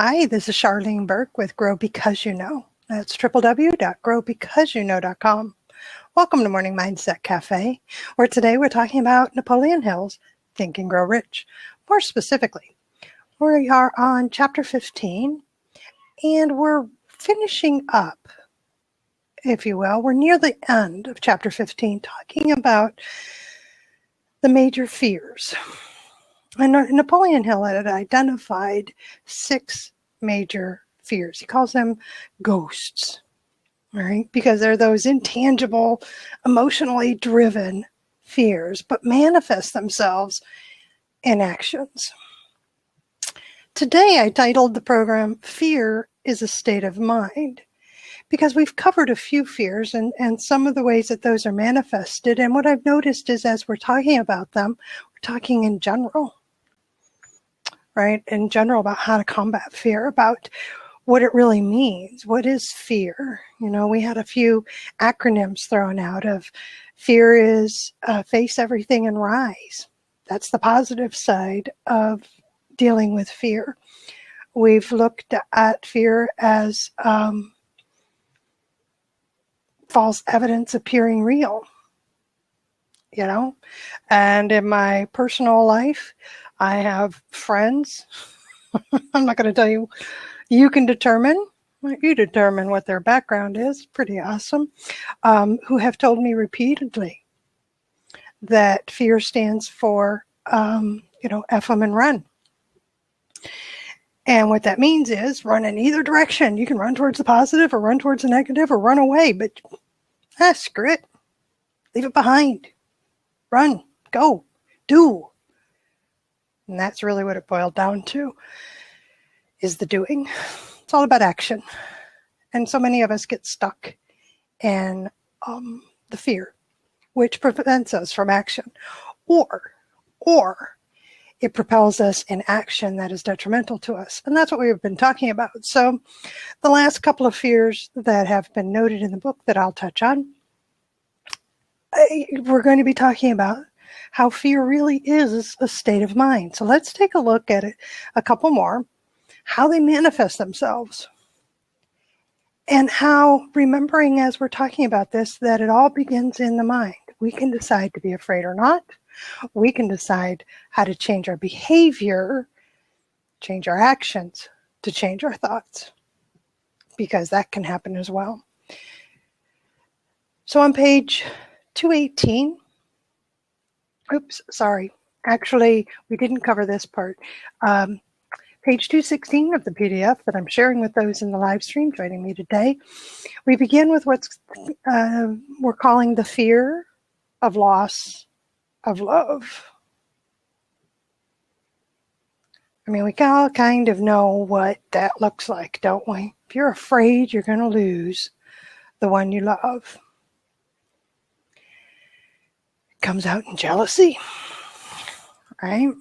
Hi, this is Charlene Burke with Grow Because You Know. That's www.growbecauseyouknow.com. Welcome to Morning Mindset Cafe, where today we're talking about Napoleon Hill's Think and Grow Rich. More specifically, we are on chapter 15, and we're finishing up, if you will. We're near the end of chapter 15, talking about the major fears. And Napoleon Hill had identified 6 major fears. He calls them ghosts, right? Because they're those intangible, emotionally driven fears, but manifest themselves in actions. Today, I titled the program, Fear is a State of Mind, because we've covered a few fears and some of the ways that those are manifested. And what I've noticed is as we're talking about them, we're talking in general. Right? In general, about how to combat fear, about what it really means. What is fear? You know, we had a few acronyms thrown out of fear is face everything and rise. That's the positive side of dealing with fear. We've looked at fear as false evidence appearing real, you know, and in my personal life, I have friends. I'm not going to tell you. You can determine. You determine what their background is. Pretty awesome. Who have told me repeatedly that fear stands for, F them and run. And what that means is run in either direction. You can run towards the positive or run towards the negative or run away. But screw it. Leave it behind. Run. Go. Do. And that's really what it boiled down to, is the doing. It's all about action. And so many of us get stuck in the fear, which prevents us from action. Or it propels us in action that is detrimental to us. And that's what we've been talking about. So the last couple of fears that have been noted in the book that I'll touch on, we're going to be talking about how fear really is a state of mind. So let's take a look at it, a couple more, how they manifest themselves, and how, remembering as we're talking about this, that it all begins in the mind. We can decide to be afraid or not. We can decide how to change our behavior, change our actions, to change our thoughts, because that can happen as well. So on page 218, oops, sorry. Actually, we didn't cover this part. Page 216 of the PDF that I'm sharing with those in the live stream joining me today, we begin with what's we're calling the fear of loss of love. I mean, we all kind of know what that looks like, don't we? If you're afraid you're going to lose the one you love, it comes out in jealousy, right?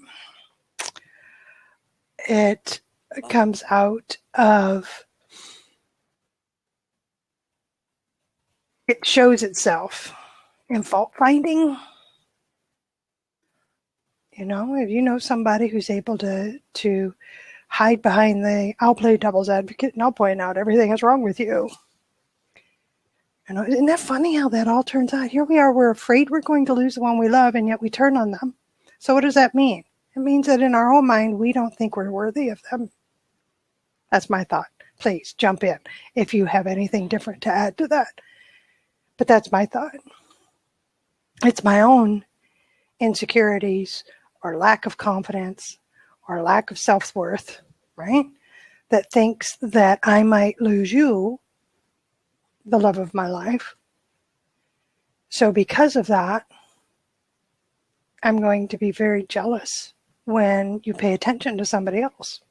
It comes out of, it shows itself in fault finding. You know, if you know somebody who's able to hide behind I'll play devil's advocate and I'll point out everything that's wrong with you. You know, isn't that funny how that all turns out? Here we are, we're afraid we're going to lose the one we love, and yet we turn on them. So what does that mean? It means that in our own mind, we don't think we're worthy of them. That's my thought. Please jump in if you have anything different to add to that. But that's my thought. It's my own insecurities or lack of confidence or lack of self-worth, right? That thinks that I might lose you, the love of my life. So because of that, I'm going to be very jealous when you pay attention to somebody else.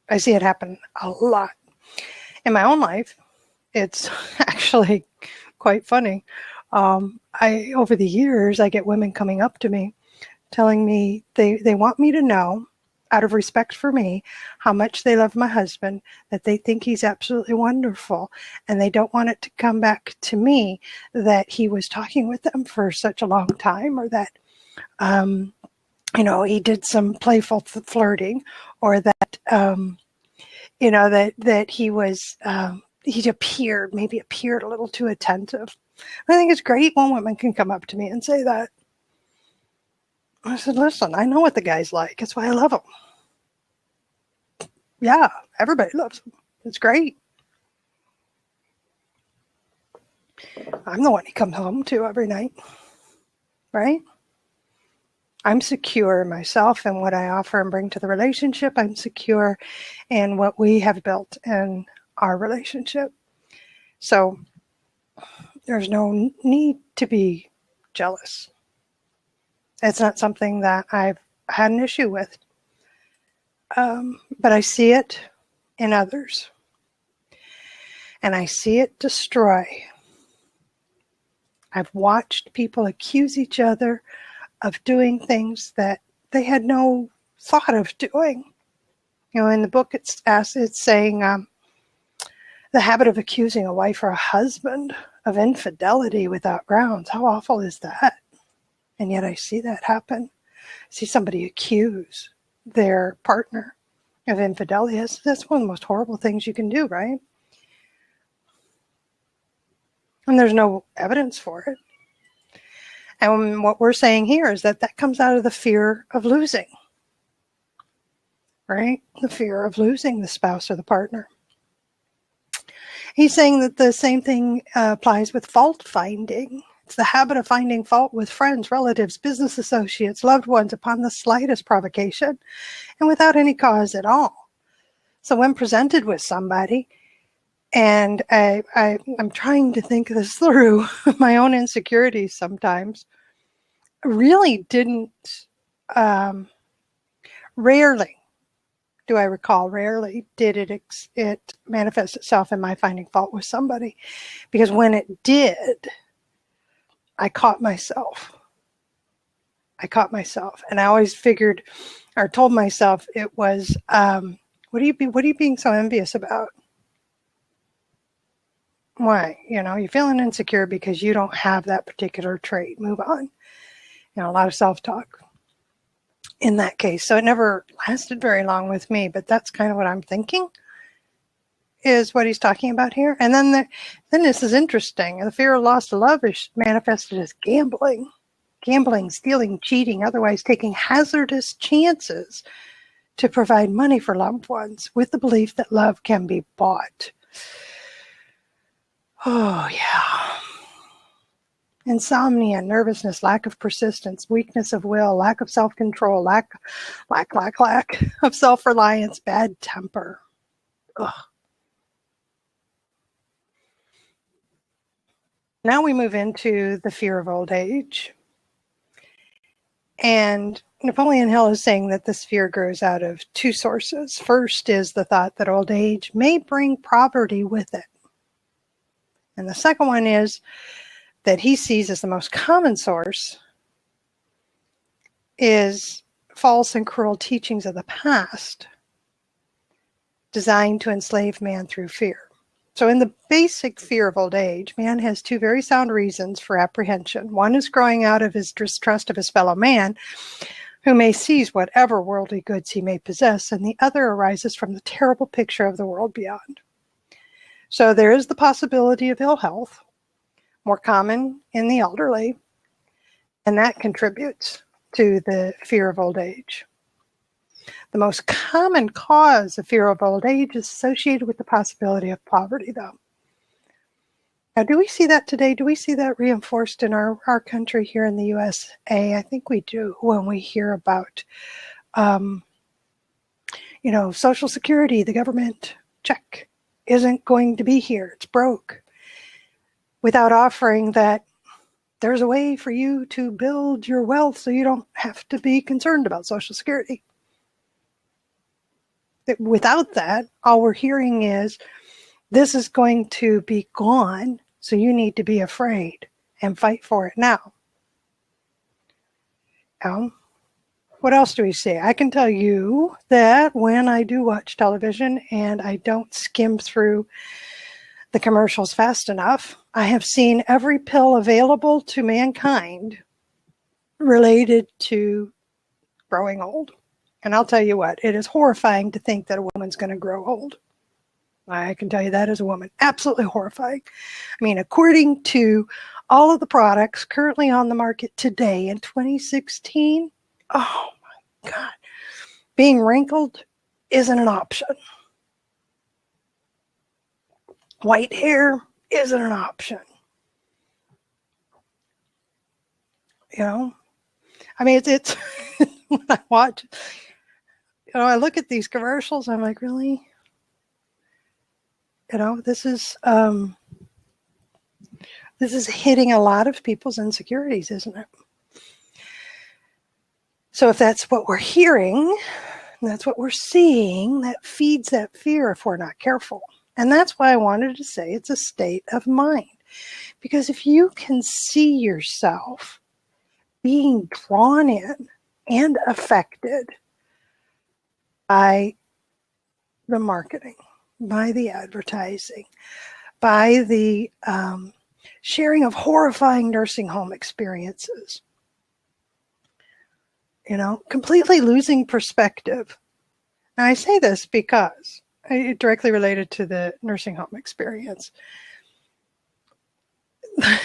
I see it happen a lot. In my own life, it's actually quite funny. Over the years, I get women coming up to me telling me they want me to know, out of respect for me, how much they love my husband, that they think he's absolutely wonderful, and they don't want it to come back to me that he was talking with them for such a long time, or that he did some playful flirting, or that, that he was, he maybe appeared a little too attentive. I think it's great when women can come up to me and say that. I said, listen, I know what the guy's like. That's why I love him. Yeah, everybody loves him. It's great. I'm the one he comes home to every night, right? I'm secure in myself and what I offer and bring to the relationship. I'm secure in what we have built in our relationship. So there's no need to be jealous. It's not something that I've had an issue with. But I see it in others. And I see it destroy. I've watched people accuse each other of doing things that they had no thought of doing. In the book it's saying the habit of accusing a wife or a husband of infidelity without grounds. How awful is that? And yet I see that happen. I see somebody accuse their partner of infidelity. That's one of the most horrible things you can do, right? And there's no evidence for it. And what we're saying here is that comes out of the fear of losing, right? The fear of losing the spouse or the partner. He's saying that the same thing applies with fault finding. It's the habit of finding fault with friends, relatives, business associates, loved ones upon the slightest provocation and without any cause at all. So when presented with somebody, and I'm trying to think this through, my own insecurities sometimes, really didn't, rarely did it manifest itself in my finding fault with somebody. Because when it did, I caught myself. And I always figured or told myself it was, what are you being so envious about? Why? You're feeling insecure because you don't have that particular trait. Move on. A lot of self-talk in that case. So it never lasted very long with me, but that's kind of what I'm thinking is what he's talking about here. And then this is interesting. The fear of loss of love is manifested as gambling, stealing, cheating, otherwise taking hazardous chances to provide money for loved ones with the belief that love can be bought. Oh, yeah. Insomnia, nervousness, lack of persistence, weakness of will, lack of self-control, lack of self-reliance, bad temper. Ugh. Now we move into the fear of old age. And Napoleon Hill is saying that this fear grows out of two sources. First is the thought that old age may bring poverty with it. And the second one is that he sees as the most common source is false and cruel teachings of the past designed to enslave man through fear. So in the basic fear of old age, man has two very sound reasons for apprehension. One is growing out of his distrust of his fellow man, who may seize whatever worldly goods he may possess, and the other arises from the terrible picture of the world beyond. So there is the possibility of ill health, more common in the elderly, and that contributes to the fear of old age. The most common cause of fear of old age is associated with the possibility of poverty, though. Now, do we see that today? Do we see that reinforced in our country here in the USA? I think we do when we hear about, Social Security, the government check isn't going to be here. It's broke. Without offering that there's a way for you to build your wealth so you don't have to be concerned about Social Security. Without that, all we're hearing is this is going to be gone, so you need to be afraid and fight for it now. What else do we see? I can tell you that when I do watch television and I don't skim through the commercials fast enough, I have seen every pill available to mankind related to growing old. And I'll tell you what, it is horrifying to think that a woman's going to grow old. I can tell you that as a woman. Absolutely horrifying. I mean, according to all of the products currently on the market today in 2016, oh my God, being wrinkled isn't an option. White hair isn't an option. You know, I mean, it's when I watch, I look at these commercials, I'm like, really? This is hitting a lot of people's insecurities, isn't it? So if that's what we're hearing, that's what we're seeing, that feeds that fear if we're not careful. And that's why I wanted to say it's a state of mind. Because if you can see yourself being drawn in and affected by the marketing, by the advertising, by the sharing of horrifying nursing home experiences, completely losing perspective. Now, I say this because it directly related to the nursing home experience.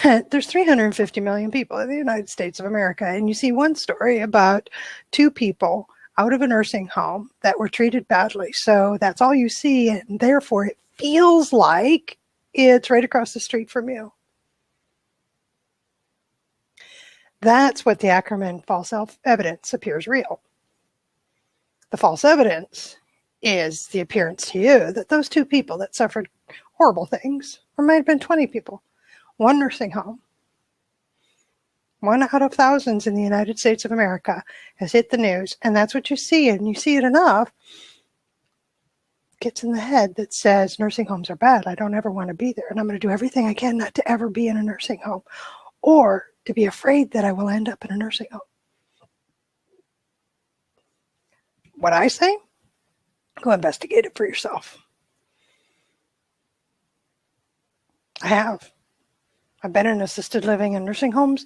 There's 350 million people in the United States of America, and you see one story about 2 people out of a nursing home that were treated badly. So that's all you see, and therefore it feels like it's right across the street from you. That's what the Ackerman false evidence appears real. The false evidence is the appearance to you that those 2 people that suffered horrible things, or might have been 20 people, one nursing home, 1 out of thousands in the United States of America has hit the news, and that's what you see, and you see it enough, it gets in the head that says nursing homes are bad, I don't ever want to be there, and I'm going to do everything I can not to ever be in a nursing home, or to be afraid that I will end up in a nursing home. What I say? Go investigate it for yourself. I have. I've been in assisted living and nursing homes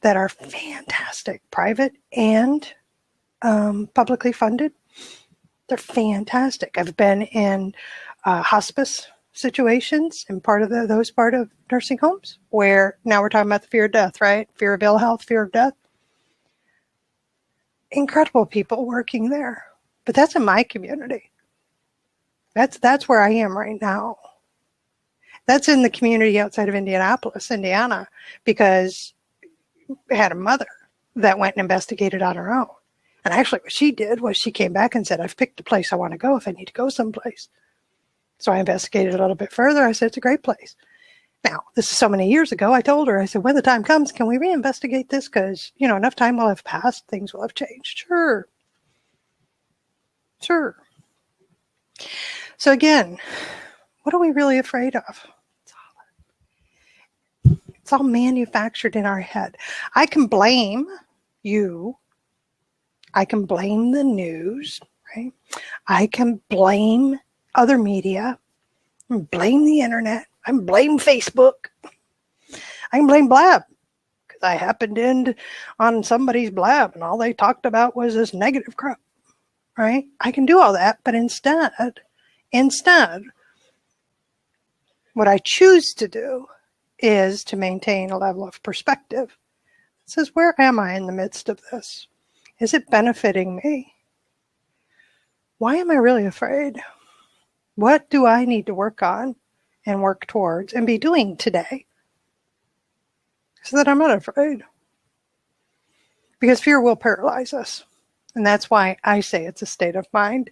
that are fantastic, private and publicly funded. They're fantastic. I've been in hospice situations and part of nursing homes where now we're talking about the fear of death, right? Fear of ill health, fear of death. Incredible people working there. But that's in my community. That's where I am right now. That's in the community outside of Indianapolis, Indiana, because I had a mother that went and investigated on her own. And actually what she did was she came back and said, I've picked a place I want to go if I need to go someplace. So I investigated a little bit further. I said, it's a great place. Now, this is so many years ago. I told her, I said, when the time comes, can we reinvestigate this? Because, enough time will have passed. Things will have changed. Sure. So again, what are we really afraid of? It's all manufactured in our head. I can blame you. I can blame the news, right? I can blame other media. I can blame the internet. I can blame Facebook. I can blame Blab because I happened in on somebody's Blab and all they talked about was this negative crap, right? I can do all that, but instead, what I choose to do is to maintain a level of perspective. It says, where am I in the midst of this? Is it benefiting me? Why am I really afraid? What do I need to work on and work towards and be doing today so that I'm not afraid? Because fear will paralyze us. And that's why I say it's a state of mind.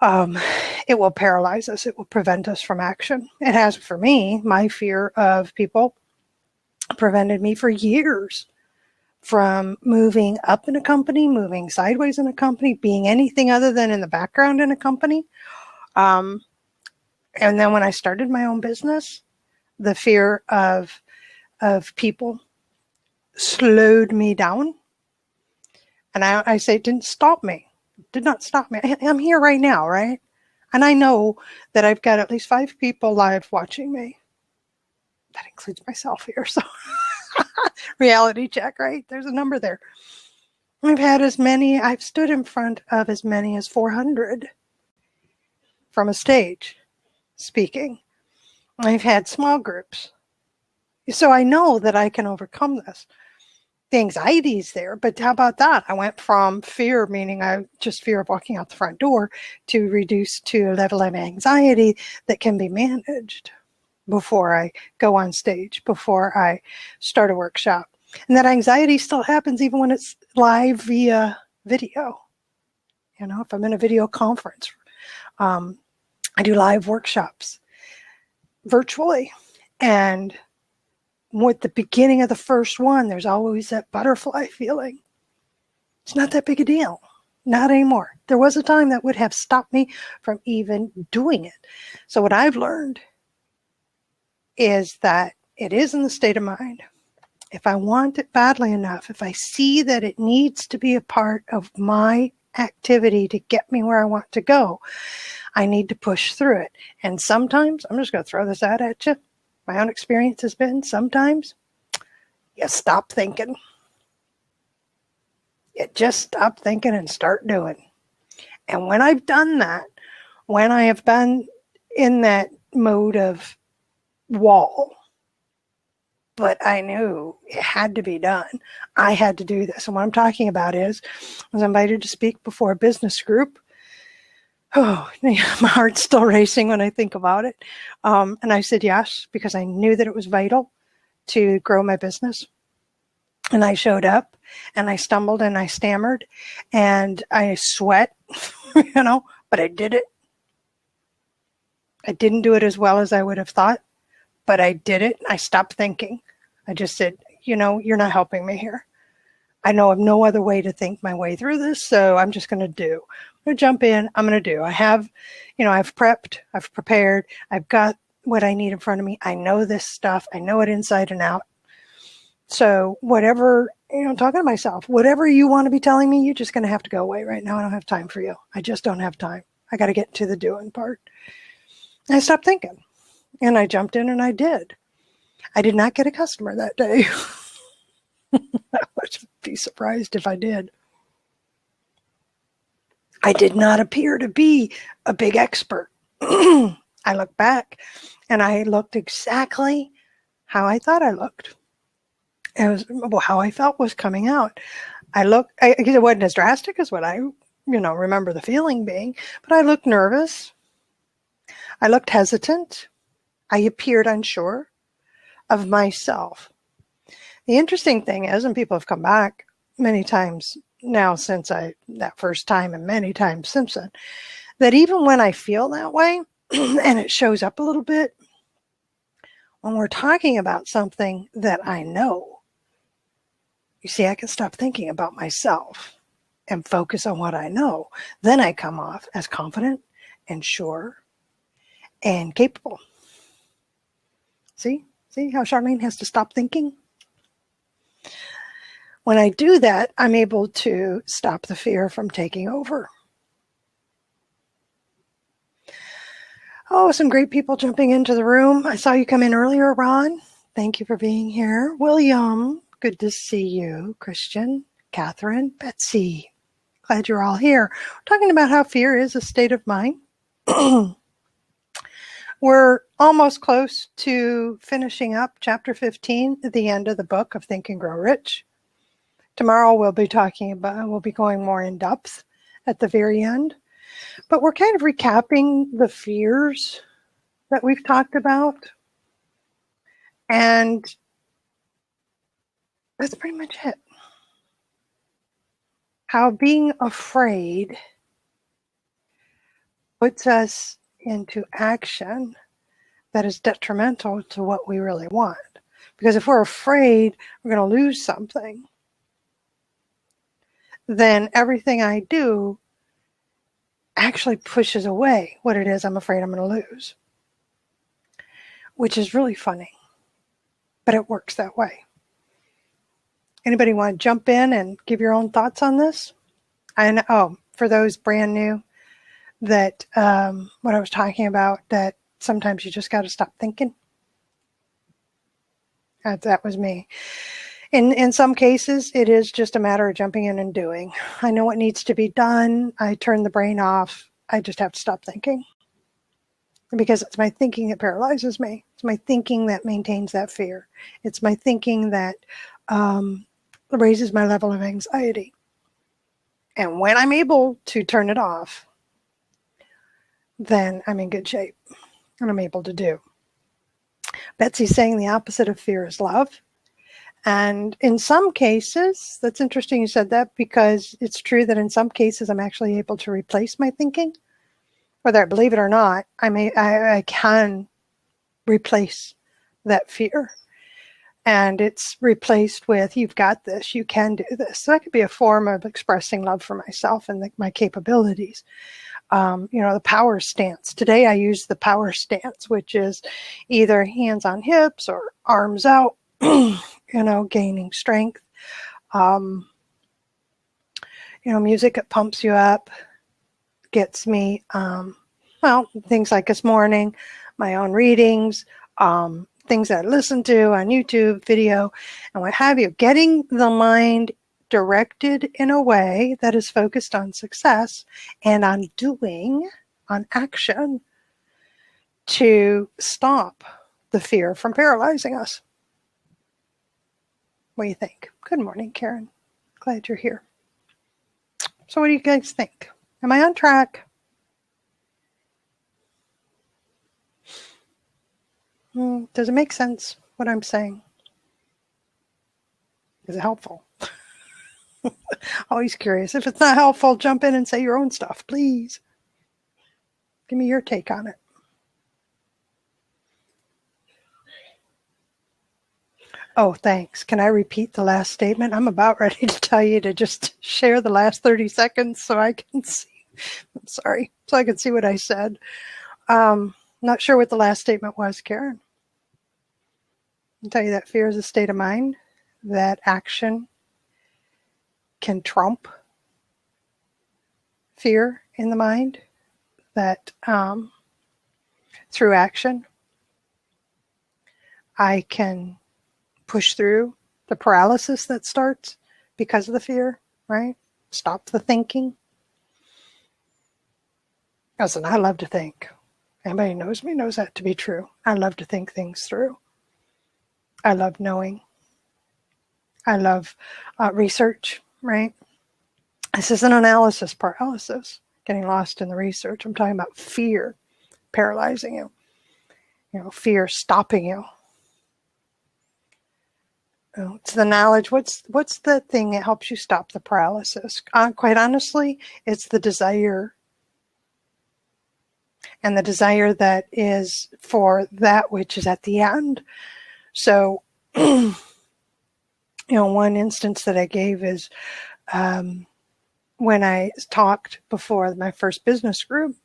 It will paralyze us. It will prevent us from action. It has for me. My fear of people prevented me for years from moving up in a company, moving sideways in a company, being anything other than in the background in a company. And then when I started my own business, the fear of people slowed me down. And I say it didn't stop me. It did not stop me. I'm here right now, right? And I know that I've got at least 5 people live watching me. That includes myself here. So reality check, right? There's a number there. I've stood in front of as many as 400 from a stage speaking. I've had small groups. So I know that I can overcome this. The anxiety is there, but how about that? I went from fear, meaning I just fear of walking out the front door, to reduce to a level of anxiety that can be managed before I go on stage, before I start a workshop. And that anxiety still happens even when it's live via video. You know, if I'm in a video conference, I do live workshops virtually. And with the beginning of the first one, there's always that butterfly feeling. It's not that big a deal. Not anymore. There was a time that would have stopped me from even doing it. So what I've learned is that it is in the state of mind. If I want it badly enough, if I see that it needs to be a part of my activity to get me where I want to go, I need to push through it. And sometimes, I'm just going to throw this out at you. My own experience has been sometimes you stop thinking. You just stop thinking and start doing. And when I've done that, when I have been in that mode of wall, but I knew it had to be done. I had to do this. And what I'm talking about is I was invited to speak before a business group. Oh, my heart's still racing when I think about it. And I said yes, because I knew that it was vital to grow my business. And I showed up and I stumbled and I stammered and I sweat, but I did it. I didn't do it as well as I would have thought, but I did it. I stopped thinking. I just said, you're not helping me here. I know of no other way to think my way through this, so I'm just going to do. I'm going to jump in. I'm going to do. I have, I've prepped. I've prepared. I've got what I need in front of me. I know this stuff. I know it inside and out. So whatever, I'm talking to myself, whatever you want to be telling me, you're just going to have to go away right now. I don't have time for you. I just don't have time. I got to get to the doing part. I stopped thinking and I jumped in and I did. I did not get a customer that day. I would be surprised if I did. I did not appear to be a big expert. I look back and I looked exactly how I thought I looked. It was how I felt was coming out. It wasn't as drastic as what I, remember the feeling being, but I looked nervous. I looked hesitant. I appeared unsure of myself. The interesting thing is, and people have come back many times now since that first time and many times since then, that even when I feel that way and it shows up a little bit, when we're talking about something that I know, you see, I can stop thinking about myself and focus on what I know. Then I come off as confident and sure and capable. See how Charlene has to stop thinking? When I do that, I'm able to stop the fear from taking over. Oh, some great people jumping into the room. I saw you come in earlier, Ron. Thank you for being here. William, good to see you. Christian, Catherine, Betsy. Glad you're all here. We're talking about how fear is a state of mind. We're almost close to finishing up chapter 15 at the end of the book of Think and Grow Rich. Tomorrow we'll be going more in depth at the very end. But we're kind of recapping the fears that we've talked about. And that's pretty much it. How being afraid puts us into action that is detrimental to what we really want. Because if we're afraid we're going to lose something, then everything I do actually pushes away what it is I'm afraid I'm going to lose. Which is really funny. But it works that way. Anybody want to jump in and give your own thoughts on this? For those brand new, that what I was talking about, that sometimes you just got to stop thinking. That was me. In some cases, it is just a matter of jumping in and doing. I know what needs to be done. I turn the brain off. I just have to stop thinking. Because it's my thinking that paralyzes me. It's my thinking that maintains that fear. It's my thinking that raises my level of anxiety. And when I'm able to turn it off, then I'm in good shape and I'm able to do. Betsy's saying the opposite of fear is love. And in some cases, that's interesting you said that, because it's true that in some cases I'm actually able to replace my thinking. Whether I believe it or not, I can replace that fear. And it's replaced with, you've got this, you can do this. So that could be a form of expressing love for myself and my capabilities. The power stance. Today I use the power stance, which is either hands on hips or arms out, gaining strength. Music that pumps you up, gets me, things like this morning, my own readings, things that I listen to on YouTube, video, and what have you. Getting the mind directed in a way that is focused on success and on doing, on action, to stop the fear from paralyzing us. What do you think? Good morning, Karen. Glad you're here. So what do you guys think? Am I on track? Does it make sense, what I'm saying? Is it helpful? Always curious. If it's not helpful, jump in and say your own stuff, please. Give me your take on it. Oh, thanks. Can I repeat the last statement? I'm about ready to tell you to just share the last 30 seconds so I can see. I'm sorry. So I can see what I said. Not sure what the last statement was, Karen. I'll tell you that fear is a state of mind, that action can trump fear in the mind, that through action, I can push through the paralysis that starts because of the fear, right? Stop the thinking. Listen, I love to think. Anybody who knows me knows that to be true. I love to think things through. I love knowing. I love research, right? This isn't analysis paralysis, getting lost in the research. I'm talking about fear paralyzing you. Fear stopping you. It's the knowledge. What's the thing that helps you stop the paralysis? Quite honestly, it's the desire. And the desire that is for that which is at the end. So, one instance that I gave is when I talked before my first business group,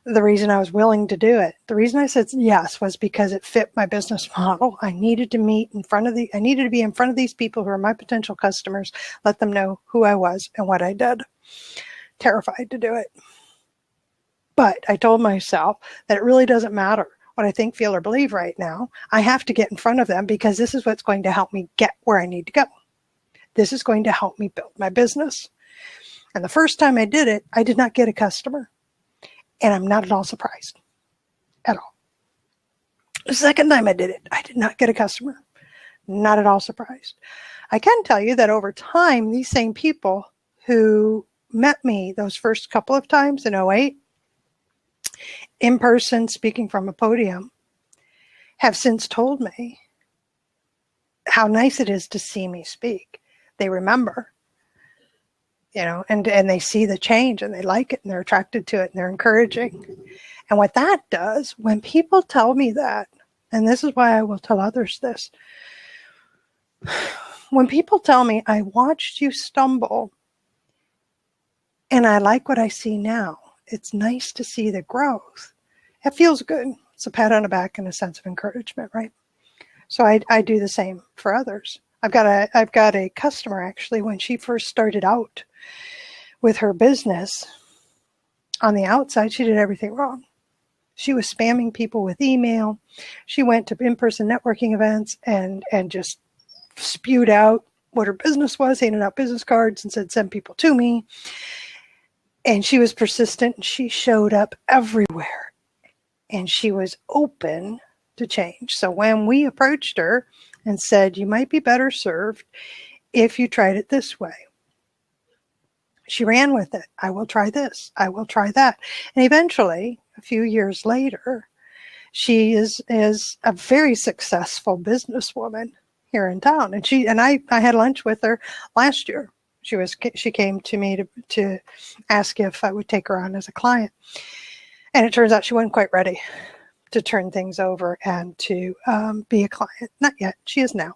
the reason I was willing to do it, the reason I said yes was because it fit my business model. I needed to be in front of these people who are my potential customers, let them know who I was and what I did. Terrified to do it. But I told myself that it really doesn't matter what I think, feel, or believe right now. I have to get in front of them because this is what's going to help me get where I need to go. This is going to help me build my business. And the first time I did it, I did not get a customer. And I'm not at all surprised. At all. The second time I did it, I did not get a customer. Not at all surprised. I can tell you that over time, these same people who met me those first couple of times in 2008, in person, speaking from a podium, have since told me how nice it is to see me speak. They remember, and they see the change and they like it and they're attracted to it and they're encouraging. And what that does, when people tell me that, and this is why I will tell others this, when people tell me, I watched you stumble and I like what I see now, it's nice to see the growth. It feels good. It's a pat on the back and a sense of encouragement, right? So I do the same for others. I've got a customer actually, when she first started out with her business, on the outside, she did everything wrong. She was spamming people with email. She went to in-person networking events and just spewed out what her business was, handed out business cards and said, send people to me. And she was persistent and she showed up everywhere. And she was open to change. So when we approached her and said, you might be better served if you tried it this way, she ran with it. I will try this. I will try that. And eventually, a few years later, she is a very successful businesswoman here in town. And I had lunch with her last year. She came to me to ask if I would take her on as a client. And it turns out she wasn't quite ready to turn things over and to be a client. Not yet. She is now.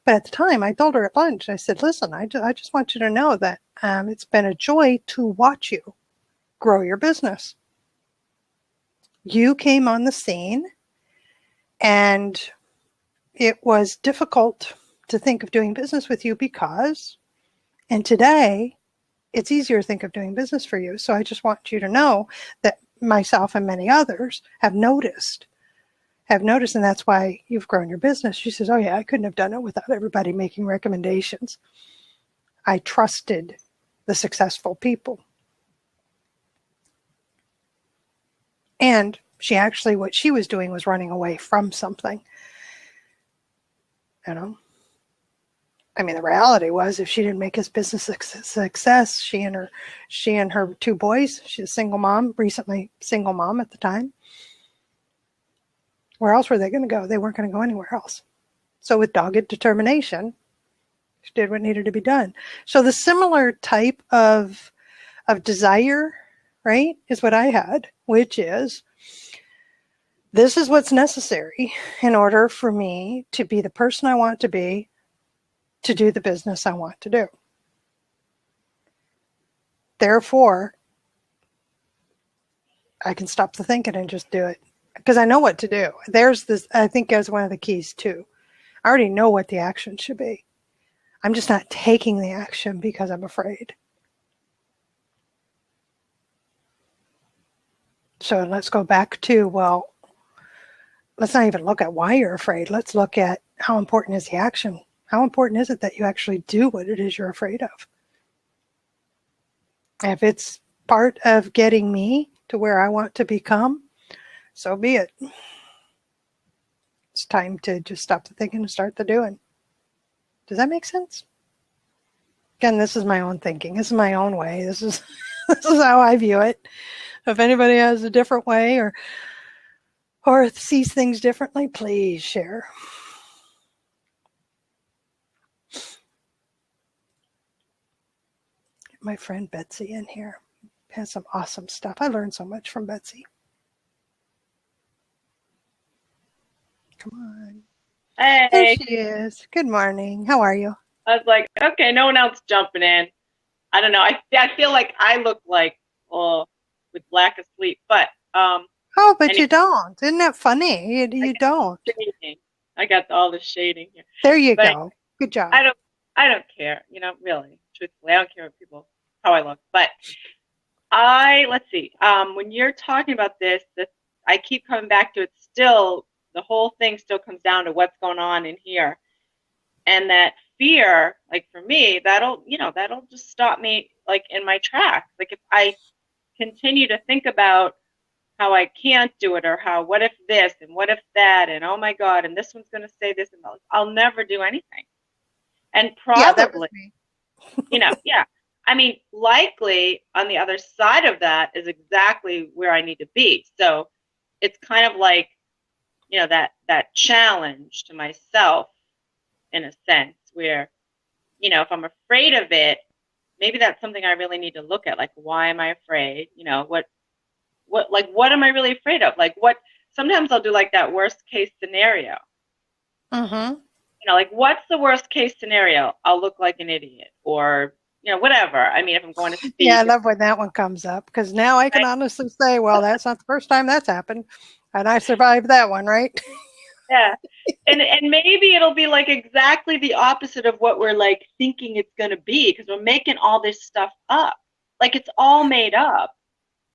But at the time, I told her at lunch, I said, listen, I just want you to know that it's been a joy to watch you grow your business. You came on the scene, and it was difficult to think of doing business with you and today, it's easier to think of doing business for you. So I just want you to know that myself and many others have noticed, and that's why you've grown your business. She says, oh yeah, I couldn't have done it without everybody making recommendations. I trusted the successful people. And what she was doing was running away from something. I mean, the reality was if she didn't make his business a success, she and her two boys, she's a single mom, recently single mom at the time. Where else were they going to go? They weren't going to go anywhere else. So with dogged determination, she did what needed to be done. So the similar type of desire, right, is what I had, which is, this is what's necessary in order for me to be the person I want to be, to do the business I want to do. Therefore, I can stop the thinking and just do it because I know what to do. There's this, I think, that's one of the keys too. I already know what the action should be. I'm just not taking the action because I'm afraid. So let's go back to, well, let's not even look at why you're afraid. Let's look at how important is the action. How important is it that you actually do what it is you're afraid of? If it's part of getting me to where I want to become, so be it. It's time to just stop the thinking and start the doing. Does that make sense? Again, this is my own thinking. This is my own way. This is how I view it. If anybody has a different way or sees things differently, please share. My friend Betsy in here has some awesome stuff. I learned so much from Betsy. Come on. Hey. There she is. Good morning. How are you? I was like, okay, no one else jumping in. I don't know. I feel like I look like with lack of sleep, but but you don't. Isn't that funny? You don't. Shading. I got all the shading here. There you go. Good job. I don't care, really, truthfully. I don't care how I look. But let's see. When you're talking about this, I keep coming back to it still. The whole thing still comes down to what's going on in here. And that fear, like for me, that'll just stop me like in my tracks. Like if I continue to think about how I can't do it or what if this and what if that and oh my God, and this one's going to say this and I'll never do anything. And probably, yeah. I mean, likely on the other side of that is exactly where I need to be. So it's kind of like, that challenge to myself in a sense where, if I'm afraid of it, maybe that's something I really need to look at. Like, why am I afraid? What am I really afraid of? Like sometimes I'll do like that worst case scenario. Mm-hmm. Like what's the worst case scenario? I'll look like an idiot or, whatever. I mean, if I'm going to speak. Yeah, I love when that one comes up because now I can honestly say, well, that's not the first time that's happened. And I survived that one, right? Yeah. And maybe it'll be like exactly the opposite of what we're like thinking it's going to be because we're making all this stuff up. Like it's all made up.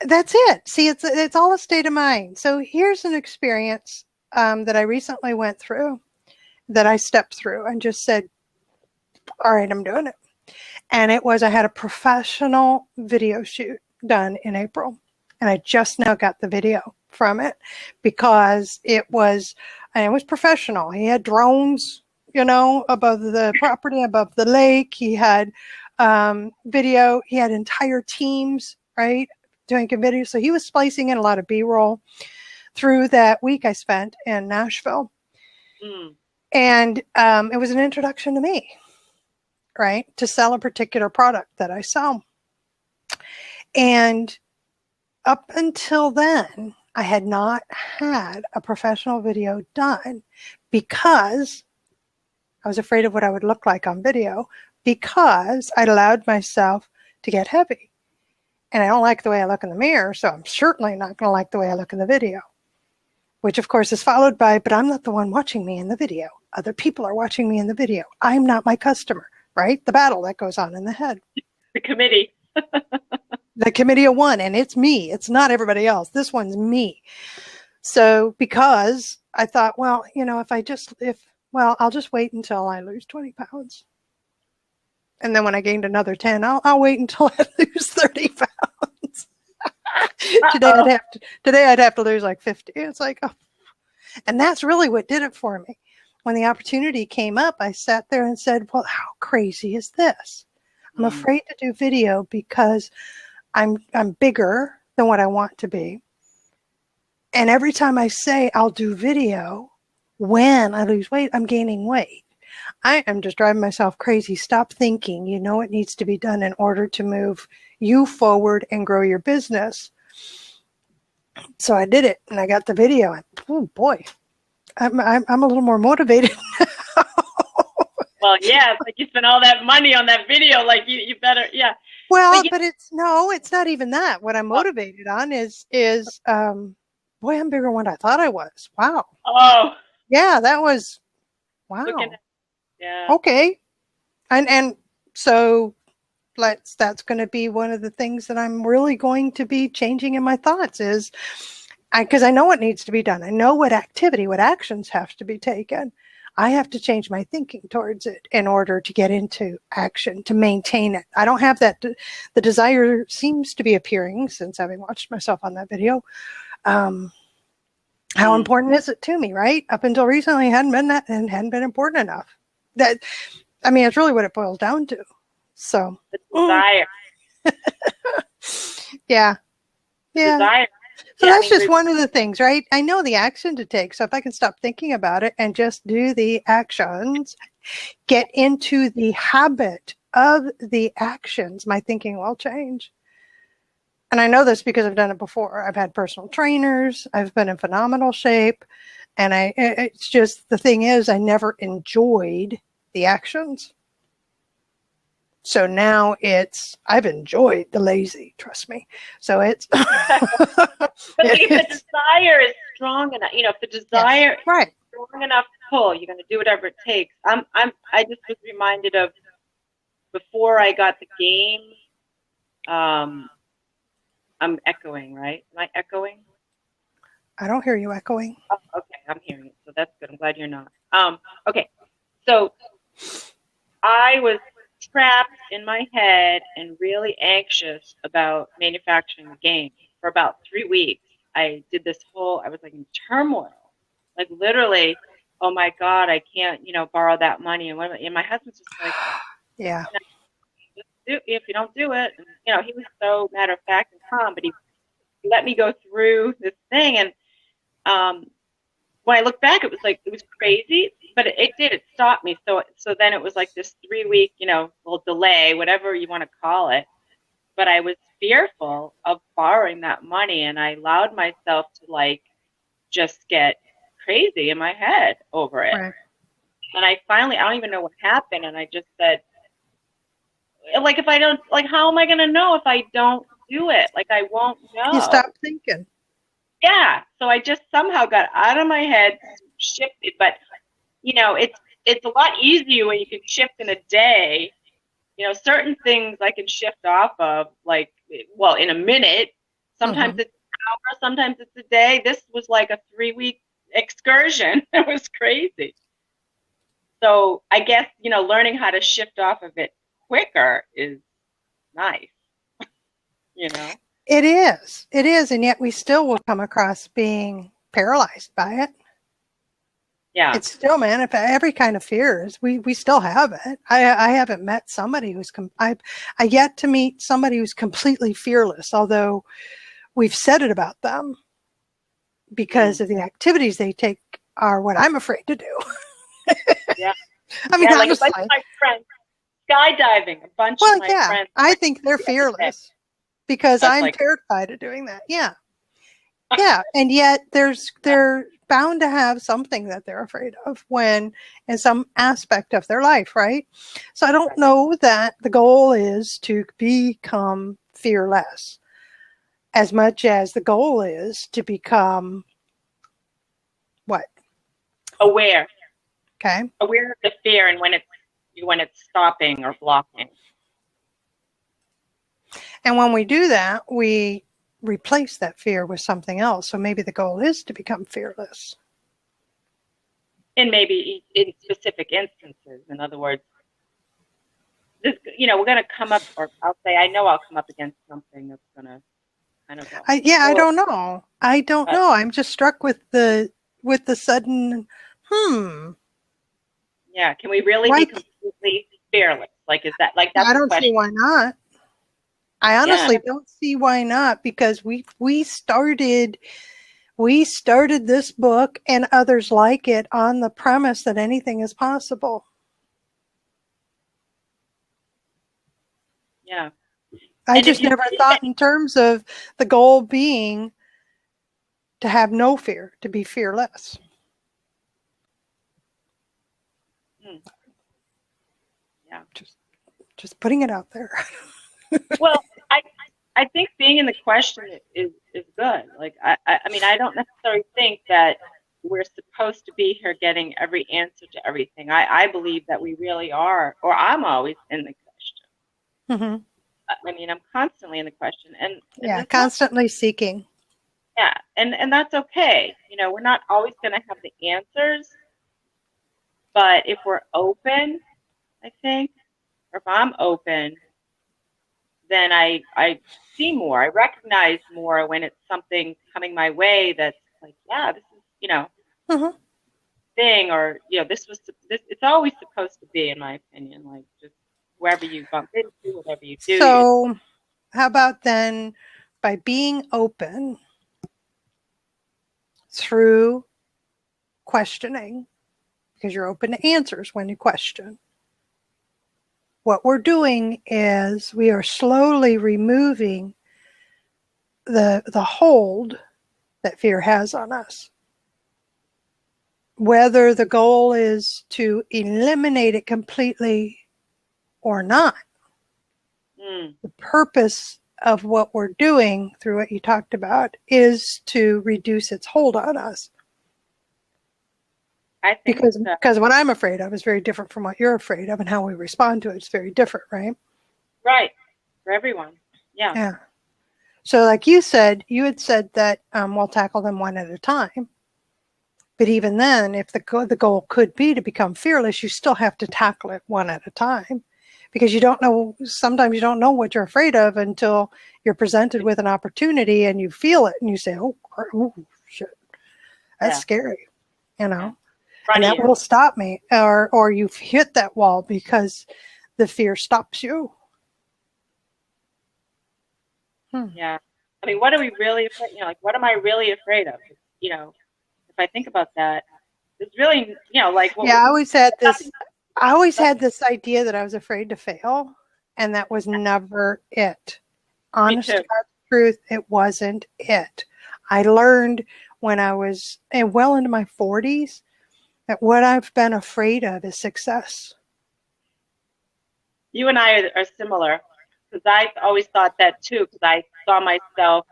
That's it. See, it's all a state of mind. So here's an experience that I recently went through that I stepped through and just said, all right, I'm doing it. And I had a professional video shoot done in April. And I just now got the video from it because it was professional. He had drones, above the property, above the lake. He had video. He had entire teams, right, doing a video. So he was splicing in a lot of B-roll through that week I spent in Nashville. And it was an introduction to me, right, to sell a particular product that I sell. And up until then, I had not had a professional video done because I was afraid of what I would look like on video, because I'd allowed myself to get heavy. And I don't like the way I look in the mirror, so I'm certainly not going to like the way I look in the video. Which, of course, is followed by, but I'm not the one watching me in the video. Other people are watching me in the video. I'm not my customer, right? The battle that goes on in the head. The committee. The committee of one, and it's me. It's not everybody else. This one's me. So because I thought, well, I'll just wait until I lose 20 pounds. And then when I gained another 10, I'll wait until I lose 30 pounds. Today I'd have to lose like 50. It's like, oh. And that's really what did it for me. When the opportunity came up, I sat there and said, well, how crazy is this? I'm afraid to do video because I'm bigger than what I want to be. And every time I say I'll do video, when I lose weight, I'm gaining weight. I am just driving myself crazy. Stop thinking. You know it needs to be done in order to move you forward and grow your business. So I did it, and I got the video. And oh boy, I'm a little more motivated. Well, yeah, it's like you spent all that money on that video. Like you better, yeah. Well, but it's not even that. What I'm motivated on is boy, I'm bigger than what I thought I was. Wow. Oh. Yeah, that was wow. Yeah. Okay. And so that's going to be one of the things that I'm really going to be changing in my thoughts is because I know what needs to be done. I know what actions have to be taken. I have to change my thinking towards it in order to get into action, to maintain it. I don't have that. The desire seems to be appearing since having watched myself on that video. How important is it to me, right? Up until recently, it hadn't been important enough. It's really what it boils down to. So the desire. Yeah. Desire. So that's just one of the things, right? I know the action to take. So if I can stop thinking about it and just do the actions, get into the habit of the actions, my thinking will change. And I know this because I've done it before. I've had personal trainers. I've been in phenomenal shape. And it's just, the thing is, I never enjoyed the actions. So now I've enjoyed the lazy, trust me. So it's. But if the desire is strong enough, if the desire is strong enough to pull, you're going to do whatever it takes. I just was reminded of before I got the game. I'm echoing, right? Am I echoing? I don't hear you echoing. Oh, okay, I'm hearing it, so that's good. I'm glad you're not. Okay, so I was trapped in my head and really anxious about manufacturing the game for about 3 weeks. I was like in turmoil, like literally, oh my God, I can't, borrow that money. And my husband's just like, yeah. If you don't do it, and, he was so matter of fact and calm, but he let me go through this thing. And when I look back, it was crazy, but it stopped me. So then it was like this 3 week, little delay, whatever you want to call it. But I was fearful of borrowing that money, and I allowed myself to just get crazy in my head over it. Right. And I don't even know what happened. And I just said, if I don't, how am I going to know if I don't do it? I won't know. You stop thinking. Yeah. So I just somehow got out of my head, shifted. But, it's a lot easier when you can shift in a day. Certain things I can shift off of, in a minute. Sometimes it's an hour, sometimes it's a day. This was like a 3 week excursion. It was crazy. So I guess, learning how to shift off of it quicker is nice, you know? It is, and yet we still will come across being paralyzed by it. Yeah. It's still manifest. Every kind of fears, we still have it. I haven't met somebody who's I yet to meet somebody who's completely fearless, although we've said it about them because of the activities they take are what I'm afraid to do. Yeah. I mean, Yeah, like honestly, a bunch of my friends skydiving, a bunch of my friends. I think they're fearless because That's I'm like, terrified of doing that. Yeah. Yeah, and yet they're bound to have something that they're afraid of when in some aspect of their life, right? So I don't know that the goal is to become fearless as much as the goal is to become what? aware Okay. aware of the fear and when it's stopping or blocking. And when we do that, we replace that fear with something else. So maybe the goal is to become fearless. And maybe in specific instances, in other words, this, we're going to come up, or I'll say, I know I'll come up against something that's going to kind of go. I don't know. I don't know. I'm just struck with the sudden, Yeah. Can we really be completely fearless? Like, is that like that's I don't the question. see why not. I honestly don't see why not, because we started this book and others like it on the premise that anything is possible. Yeah. I just never thought in terms of the goal being to have no fear, to be fearless. Yeah. Just putting it out there. Well, I think being in the question is good. Like I mean, I don't necessarily think that we're supposed to be here getting every answer to everything. I believe that we really are, or I'm always in the question. Mm-hmm. I mean, I'm constantly in the question, and constantly seeking. Yeah, and that's okay. We're not always going to have the answers, but if we're open, I think, or if I'm open, then I see more. I recognize more when it's something coming my way that's like, yeah, this is, Mm-hmm. thing, or this was this. It's always supposed to be, in my opinion, like just wherever you bump into, whatever you do. So, how about then, by being open through questioning, because you're open to answers when you question. What we're doing is we are slowly removing the hold that fear has on us. Whether the goal is to eliminate it completely or not, the purpose of what we're doing through what you talked about is to reduce its hold on us. I think because what I'm afraid of is very different from what you're afraid of, and how we respond to it is very different, right? Right. For everyone. Yeah. Yeah. So like you had said that we'll tackle them one at a time. But even then, if the goal could be to become fearless, you still have to tackle it one at a time, because sometimes you don't know what you're afraid of until you're presented with an opportunity and you feel it and you say, oh shit, that's scary, and that will stop me, or you've hit that wall because the fear stops you. Yeah. I mean, what are we really afraid? Like, what am I really afraid of? If I think about that, it's really, like. I always had this idea that I was afraid to fail, and that was never it. Honest to God's truth, it wasn't it. I learned when I was well into my 40s that what I've been afraid of is success. You and I are similar, because I always thought that too, because I saw myself,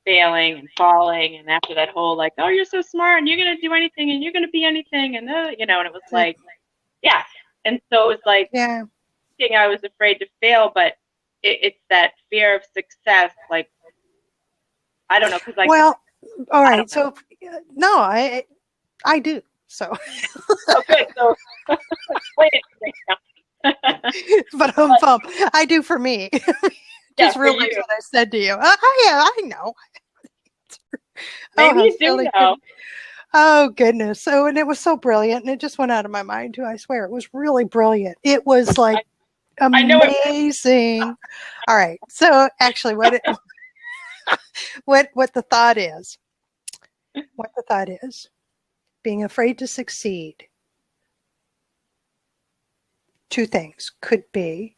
failing and falling, and after that whole like, oh, you're so smart and you're going to do anything and you're going to be anything, and and it was like, yeah. And so it was like, I was afraid to fail, but it's that fear of success. Like, I don't know, because like, well, all right. So no, I do. So, Oh, good. So, wait a minute. but I do for me. Yeah, Just for realize you. what I said to you. I know. Oh, Maybe how you do silly. know. Oh, goodness. So, and it was so brilliant. And it just went out of my mind, too. I swear. It was really brilliant. It was like I know it. amazing. All right. So, actually, what the thought is, being afraid to succeed. Two things could be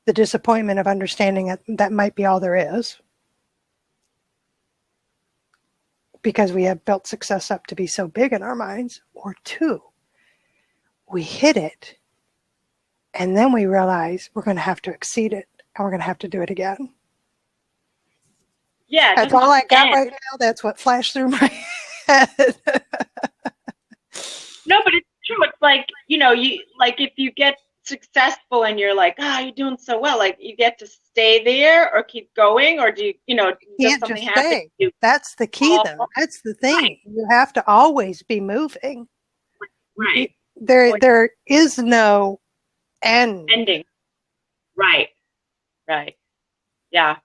the disappointment of understanding that might be all there is, because we have built success up to be so big in our minds, or two, we hit it and then we realize we're going to have to exceed it and we're going to have to do it again. Yeah, That's all I got right now. That's what flashed through my head. No, but it's true. It's like, you like if you get successful and you're like, you're doing so well, like you get to stay there or keep going, or do you, does Can't something just happen? stay. That's the key, though. That's the thing. Right. You have to always be moving. Right. There is no end. Ending. Right. Right. Yeah.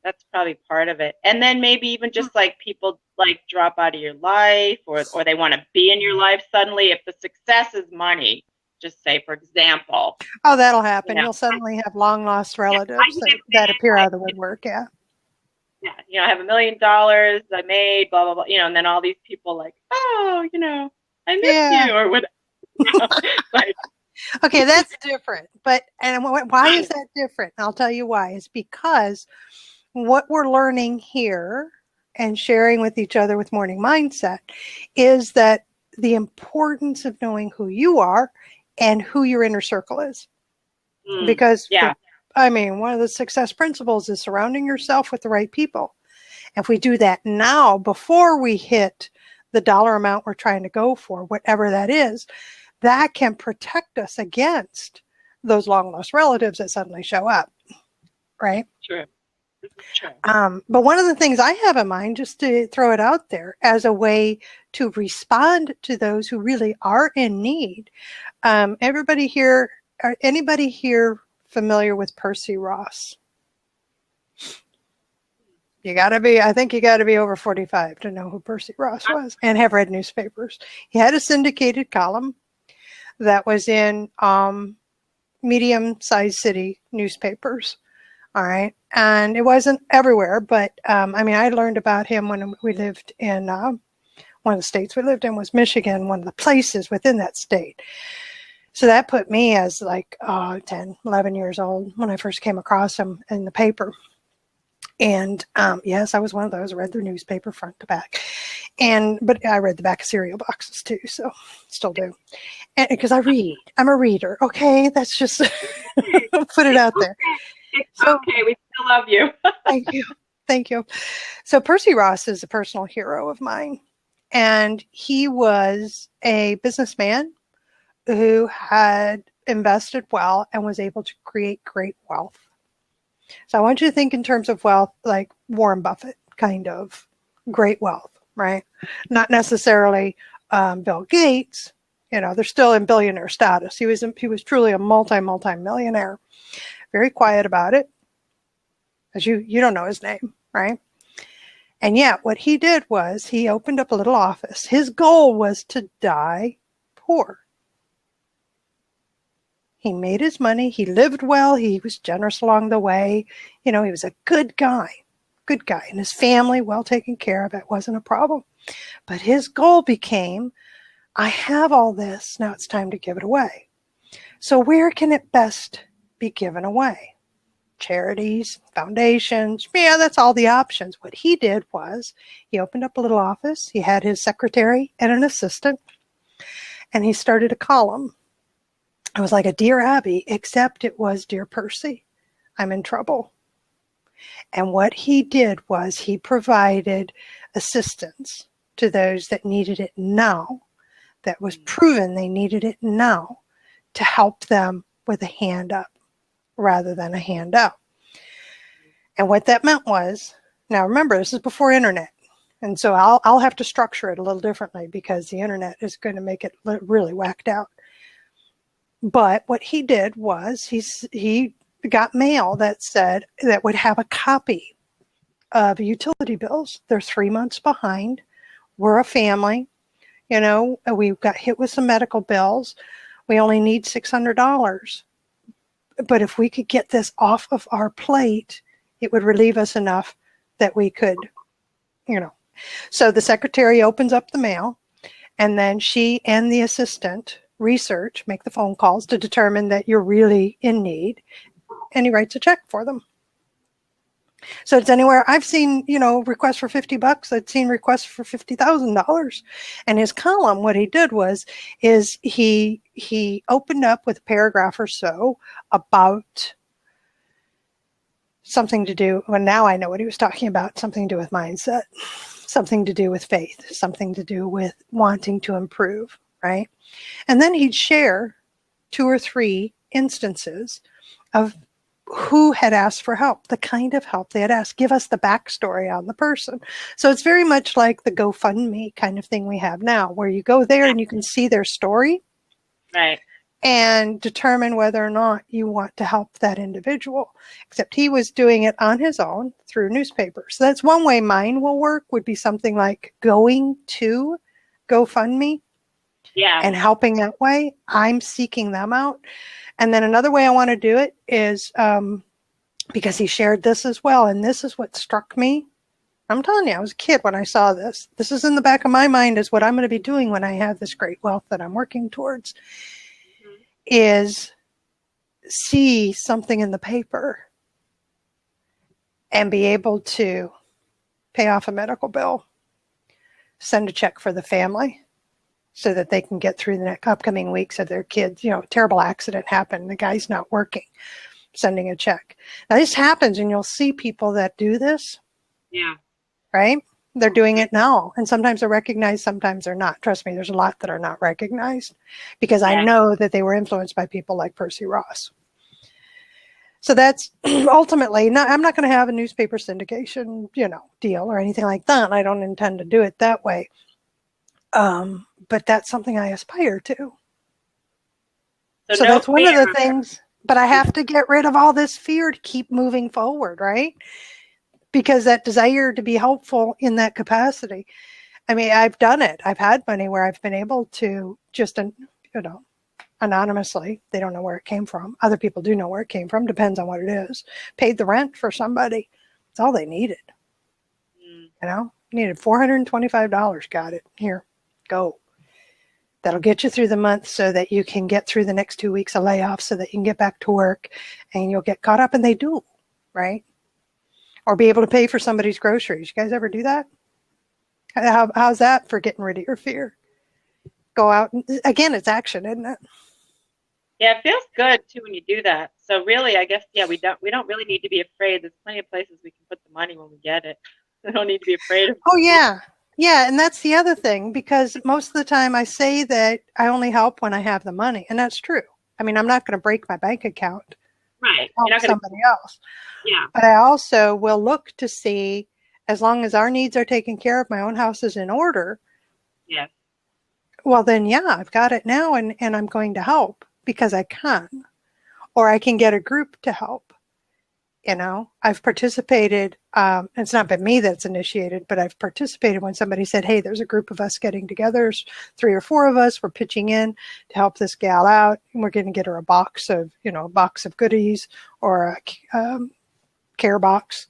That's probably part of it. And then maybe even just like people like drop out of your life, or they want to be in your life suddenly. If the success is money, just say, for example. Oh, that'll happen. You'll suddenly have long lost relatives that appear out of the woodwork. Yeah. Yeah. I have $1 million I made, blah, blah, blah, and then all these people like, oh, I miss you, or whatever. Like, okay, that's different. And why is that different? I'll tell you why. It's because what we're learning here and sharing with each other with Morning Mindset is that the importance of knowing who you are and who your inner circle is. Because, one of the success principles is surrounding yourself with the right people. If we do that now, before we hit the dollar amount we're trying to go for, whatever that is, that can protect us against those long lost relatives that suddenly show up. Right? True. But one of the things I have in mind, just to throw it out there as a way to respond to those who really are in need. Anybody here familiar with Percy Ross? I think you got to be over 45 to know who Percy Ross was and have read newspapers. He had a syndicated column that was in medium-sized city newspapers. All right. And it wasn't everywhere, but I learned about him when we lived in one of the states we lived in was Michigan, one of the places within that state. So that put me as like 10, 11 years old when I first came across him in the paper. And yes, I was one of those. I read their newspaper front to back. But I read the back of cereal boxes too, so still do. And because I'm a reader. Okay, that's just put it out there. It's okay, we still love you. Thank you. So Percy Ross is a personal hero of mine. And he was a businessman who had invested well and was able to create great wealth. So I want you to think in terms of wealth like Warren Buffett, kind of great wealth, right? Not necessarily Bill Gates. They're still in billionaire status. He was truly a multi-millionaire. Very quiet about it, as you don't know his name, right? And yet what he did was he opened up a little office. His goal was to die poor. He made his money. He lived well. He was generous along the way. He was a good guy. And his family, well taken care of. It wasn't a problem. But his goal became, I have all this. Now it's time to give it away. So where can it best be given away? Charities, foundations. Yeah, that's all the options. What he did was he opened up a little office. He had his secretary and an assistant. And he started a column. It was like a Dear Abby, except it was Dear Percy, I'm in trouble. And what he did was he provided assistance to those that needed it now, that was proven they needed it now, to help them with a hand up rather than a hand out. And what that meant was, now remember, this is before internet. And so I'll have to structure it a little differently because the internet is going to make it really whacked out. But what he did was he got mail that said that would have a copy of utility bills. They're 3 months behind. We're a family. You know, we got hit with some medical bills. We only need $600. But if we could get this off of our plate, it would relieve us enough that we could, you know. So the secretary opens up the mail, and then she and the assistant research, make the phone calls to determine that you're really in need, and he writes a check for them. So it's anywhere. I've seen, you know, requests for $50. I've seen requests for $50,000. And his column, what he did is he opened up with a paragraph or so about something to do. Well, now I know what he was talking about. Something to do with mindset, something to do with faith, something to do with wanting to improve, right? And then he'd share 2 or 3 instances of who had asked for help, the kind of help they had asked, give us the backstory on the person. So it's very much like the GoFundMe kind of thing we have now, where you go there and you can see their story, right, and determine whether or not you want to help that individual. Except he was doing it on his own through newspapers. So that's one way mine will work, would be something like going to GoFundMe and helping that way. I'm seeking them out. And then another way I want to do it is because he shared this as well. And this is what struck me. I'm telling you, I was a kid when I saw this. This is in the back of my mind is what I'm going to be doing when I have this great wealth that I'm working towards, is see something in the paper and be able to pay off a medical bill, send a check for the family, so that they can get through the next upcoming weeks of their kids. You know, terrible accident happened. The guy's not working, sending a check. Now this happens, and you'll see people that do this. Yeah. Right? They're doing it now. And sometimes they're recognized, sometimes they're not. Trust me, there's a lot that are not recognized because I know that they were influenced by people like Percy Ross. So that's ultimately, I'm not going to have a newspaper syndication, you know, deal or anything like that. I don't intend to do it that way. But that's something I aspire to. So that's one of the things, but I have to get rid of all this fear to keep moving forward, right? Because that desire to be helpful in that capacity. I mean, I've done it. I've had money where I've been able to just, you know, anonymously, they don't know where it came from. Other people do know where it came from, depends on what it is. Paid the rent for somebody. That's all they needed. You know, needed $425. Got it. Here, go. That'll get you through the month so that you can get through the next 2 weeks of layoff so that you can get back to work and you'll get caught up. And they do, right? Or be able to pay for somebody's groceries. You guys ever do that? How's that for getting rid of your fear? Go out. Again, it's action, isn't it? Yeah, it feels good too when you do that. So really, I guess, we don't really need to be afraid. There's plenty of places we can put the money when we get it. We don't need to be afraid of it. Oh, yeah. Yeah, and that's the other thing, because most of the time I say that I only help when I have the money, and that's true. I mean, I'm not going to break my bank account. Right. Help somebody else. Yeah. But I also will look to see, as long as our needs are taken care of, my own house is in order. Yeah. Well, then, yeah, I've got it now, and I'm going to help because I can. Or I can get a group to help. You know, I've participated, it's not been me that's initiated, but I've participated when somebody said, hey, there's a group of us getting together, there's 3 or 4 of us, we're pitching in to help this gal out, and we're going to get her a box of goodies or a care box,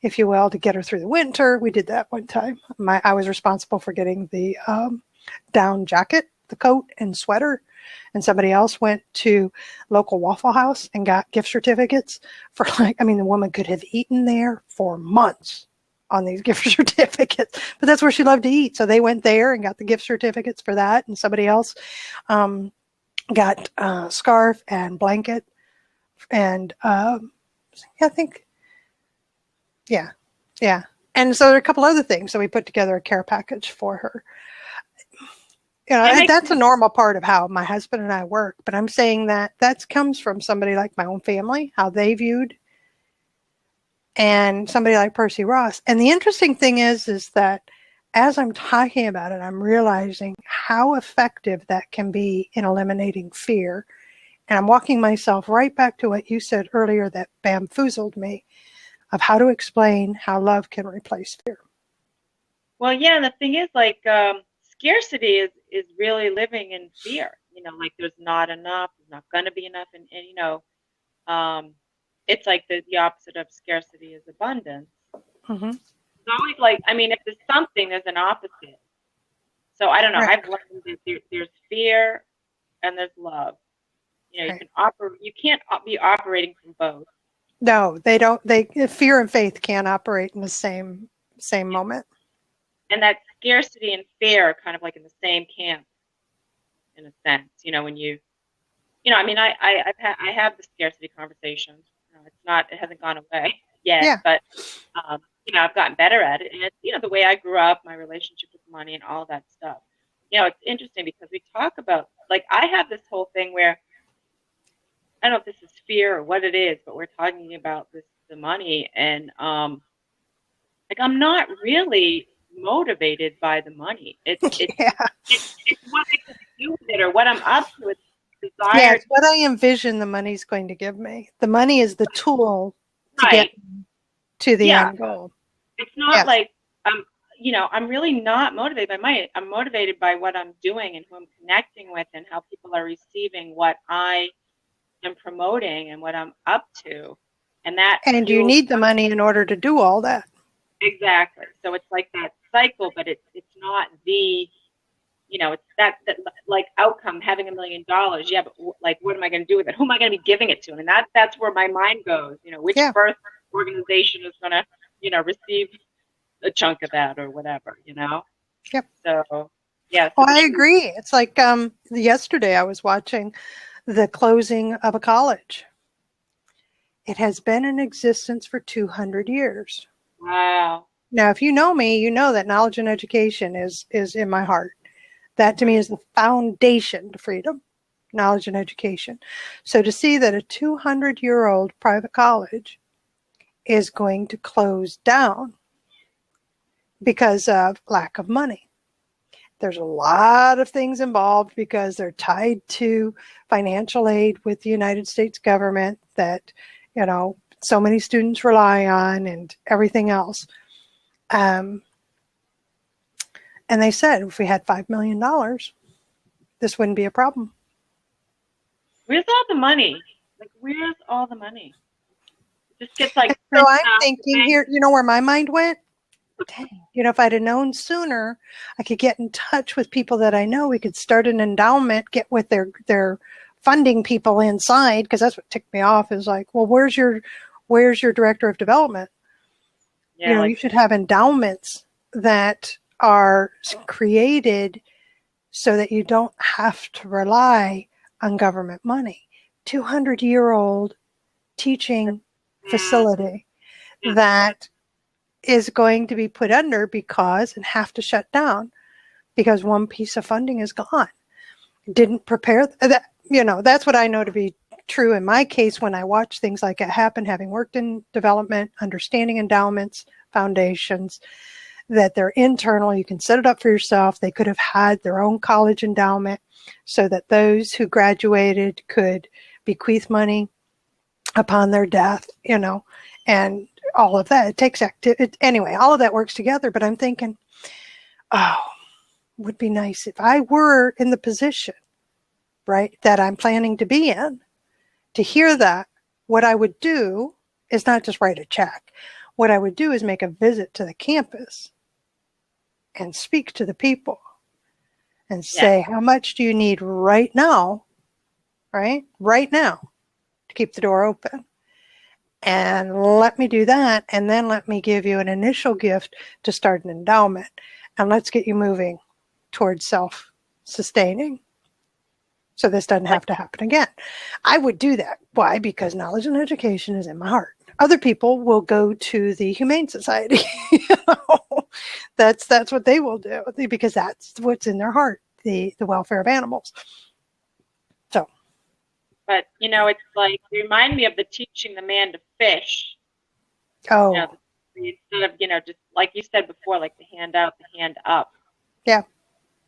if you will, to get her through the winter. We did that one time. I was responsible for getting the down jacket, the coat and sweater. And somebody else went to local Waffle House and got gift certificates for the woman could have eaten there for months on these gift certificates, but that's where she loved to eat. So they went there and got the gift certificates for that. And somebody else got a scarf and blanket and yeah. And so there are a couple other things. So we put together a care package for her. You know, that's a normal part of how my husband and I work, but I'm saying that comes from somebody like my own family, how they viewed, and somebody like Percy Ross. And the interesting thing is that as I'm talking about it, I'm realizing how effective that can be in eliminating fear. And I'm walking myself right back to what you said earlier that bamboozled me, of how to explain how love can replace fear. Well, yeah, and the thing is, like, scarcity is really living in fear. Like there's not enough, there's not going to be enough, and um, it's like the opposite of scarcity is abundance. Mm-hmm. It's always like, I mean, if there's something, there's an opposite. So I don't know. Right. I've learned that there's fear and there's love. You Right. can operate. You can't be operating from both. No, they don't. Fear and faith can't operate in the same moment. And that scarcity and fear are kind of like in the same camp, in a sense. When I mean, I have the scarcity conversation. It hasn't gone away yet, Yeah. but I've gotten better at it. And it's the way I grew up, my relationship with money, and all that stuff. It's interesting because we talk about, like, I have this whole thing where I don't know if this is fear or what it is, but we're talking about the money, and like I'm not really motivated by the money. Yeah. It's what I can do with it or what I'm up to. It's desire. Yeah, it's what I envision the money's going to give me. The money is the tool to get to the end goal. It's not like I'm really not motivated by money. I'm motivated by what I'm doing and who I'm connecting with and how people are receiving what I am promoting and what I'm up to. And you need the money in order to do all that. Exactly. So it's like that cycle, but it's not it's that like outcome, having $1 million. Yeah, but like, what am I going to do with it? Who am I going to be giving it to? And that's where my mind goes. Which birth organization is going to receive a chunk of that or whatever. Yep. So yeah. Well, I agree. It's like yesterday I was watching the closing of a college. It has been in existence for 200 years. Wow. Now, if you know me, you know that knowledge and education is in my heart. That to me is the foundation to freedom, knowledge and education. So to see that a 200-year-old private college is going to close down because of lack of money. There's a lot of things involved because they're tied to financial aid with the United States government that, so many students rely on and everything else. And they said if we had $5 million, this wouldn't be a problem. Where's all the money? Like, where's all the money? It just gets like. So I'm thinking here, where my mind went? Dang, if I'd have known sooner, I could get in touch with people that I know. We could start an endowment, get with their funding people inside, because that's what ticked me off is like, well, where's your director of development? Yeah, you should have endowments that are created so that you don't have to rely on government money. 200-year-old teaching facility that is going to be put under and have to shut down because one piece of funding is gone. Didn't prepare that. That's what I know to be true in my case when I watch things like it happen, having worked in development, understanding endowments, foundations, that they're internal. You can set it up for yourself. They could have had their own college endowment so that those who graduated could bequeath money upon their death, and all of that. It takes activity. Anyway, all of that works together, but I'm thinking, would be nice if I were in the position, right, that I'm planning to be in, to hear that. What I would do is not just write a check. What I would do is make a visit to the campus and speak to the people and say, how much do you need right now, right now, to keep the door open? And let me do that, and then let me give you an initial gift to start an endowment, and let's get you moving towards self-sustaining so this doesn't have to happen again. I would do that. Why? Because knowledge and education is in my heart. Other people will go to the Humane Society. That's what they will do because that's what's in their heart, the welfare of animals. So. But, it's like, you remind me of the teaching the man to fish. Oh. instead of, just like you said before, like the hand out, the hand up. Yeah.